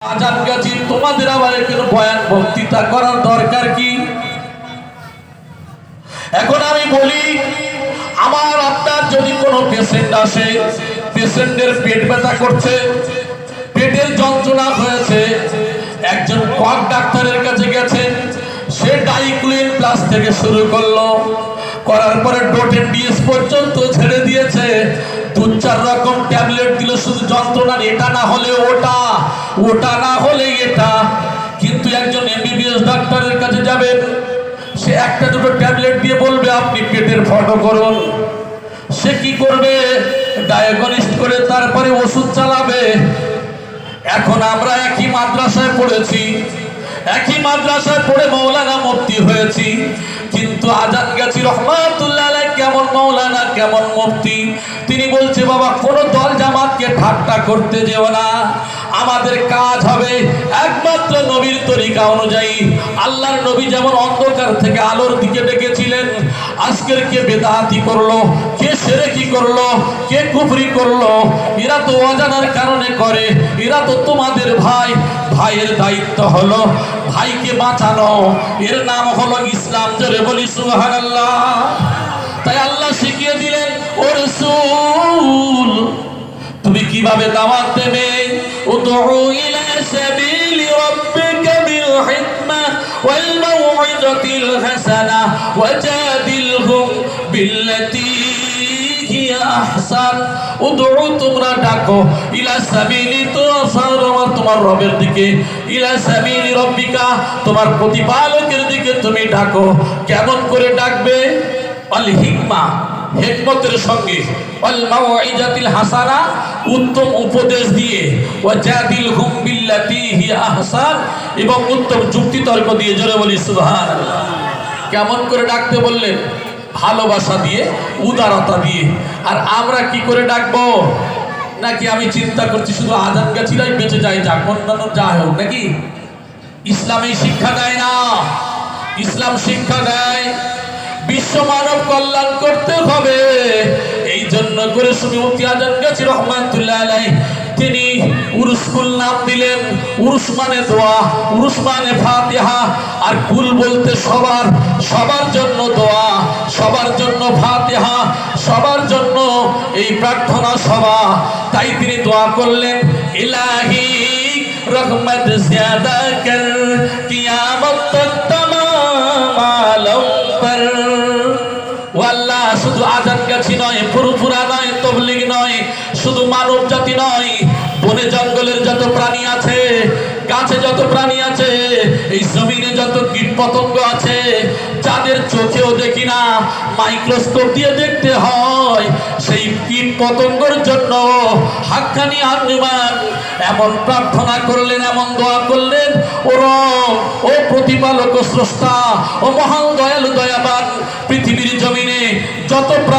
আজান গাছি তোমাদের আবার একটু বয়ান বক্তৃতা করার দরকার কি? এখন আমি বলি, আমার আপনার যদি কোনো পেশেন্ট আসে, পেশেন্টের পেট ব্যথা করছে, পেটের যন্ত্রণা হয়েছে, একজন কোয়াক ডাক্তারের কাছে গেছেন, সে ডাইক্লোমিন প্লাস থেকে শুরু করলো, করার পরে ডোটেন ডিএস পর্যন্ত ছেড়ে দিয়েছে, 2-4 রকম ট্যাবলেট দিল শুধু যন্ত্রণার, এটা না হলে ওটা, ওটা না হলে এটা। কিন্তু একজন এমবিবিএস ডাক্তারের কাছে যাবেন, সে একটা দুটো ট্যাবলেট দিয়ে বলবে আপনি পেটের ফটো করুন। সে কি করবে? ডায়াগনিস্ট করে তারপরে ওষুধ চালাবে। এখন আমরা একই মাদ্রাসায় পড়েছি, একই মাদ্রাসায় পড়ে মৌলানা মুফতি হয়েছি, কিন্তু আজান গাছি রহমাতুল্লাহ আলাইহি কেমন মৌলানা কেমন মুফতি, তিনি বলছে বাবা কোনো দল জামাতকে ঠাট্টা করতে যেও না, আমাদের কাজ হবে একমাত্র নবীর তরিকা অনুযায়ী। আল্লাহর নবী যেমন অন্ধকার থেকে আলোর দিকে ডেকেছিলেন, আজকের কে বেদাতি করলো, কে শিরকি করলো, কে কুফরি করলো, এরা তো অজানার কারণে করে, এরা তো তোমাদের ভাই। ভাইয়ের দায়িত্ব হলো ভাইকে বাঁচানো, এর নাম হলো ইসলাম। জোরে বলি সুবহানাল্লাহ। তাই আল্লাহ শিখিয়ে দিলেন, ও রাসূল তুমি কিভাবে দাওয়াত দেবে? উদউ ইলা সাবিলি রাব্বিকা বিল হিকমা ওয়াল মাউইযাতিল হাসানাহ ওয়াজাদিলহুম বিল্লাতী হিয়া আহসান। উদউ তোমরা ডাকো, ইলা সাবিলি তোমার রবের দিকে, ইলা সাবিলি রাব্বিকা তোমার প্রতিপালকের দিকে তুমি ডাকো। কেমন করে ডাকবে? আল হিকমা হিকমতের সঙ্গে, ওয়াল মাউইযাতিল হাসানা উত্তম উপদেশ দিয়ে, ওয়াজাদিলহুম বিল্লাতী হিয়া আহসান এবং উত্তম যুক্তি তর্ক দিয়ে। জোরে বলি সুবহানাল্লাহ। কেমন করে ডাকতে বললেন? ভালোবাসা দিয়ে, উদারতা দিয়ে। আর আমরা কি করে ডাকবো? নাকি আমি চিন্তা করছি শুধু আজান গাছিরাই বেঁচে যায়, যাক অন্যান্য যা হোক, নাকি? ইসলামী শিক্ষা দেয় না, ইসলাম শিক্ষা দেয় বিশ্ব মানব কল্যাণ করতে হবে। এই জন্য করে সুফি আজান গাছি রহমাতুল্লাহ আলাইহি তিনি উরুসকুল নাম দিলেন। উরুস মানে দোয়া, উরুস মানে ফাতিহা, আর কুল বলতে সবার, সবার জন্য দোয়া, সবার জন্য ফাতিহা, সবার জন্য এই প্রার্থনা সভা। তাই তিনি দোয়া করলেন, ইলাহি রহমত জিয়াদা কর কিয়ামত তক তামাম আলম পর। ও আল্লাহ, শুধু আজান গাছি নয়, ফুরফুরা নয়, তবলিগ নয়, শুধু মানব জাতি নয়, বনে জঙ্গলের যত প্রাণী আছে, গাছে যত প্রাণী আছে, এই জমিনে যত কীট পতঙ্গ আছে, যাদের চোখেও দেখি না, মাইক্রোস্কোপ দিয়ে দেখতে হয়, সেই কীট পতঙ্গর জন্য হাক্কানি আঞ্জুমান এমন প্রার্থনা করলেন, এমন দোয়া করলেন, ও রব, ও প্রতিপালক, ও স্রষ্টা, ও মহান দয়ালু দয়াবান, পৃথিবীর জমিনে যত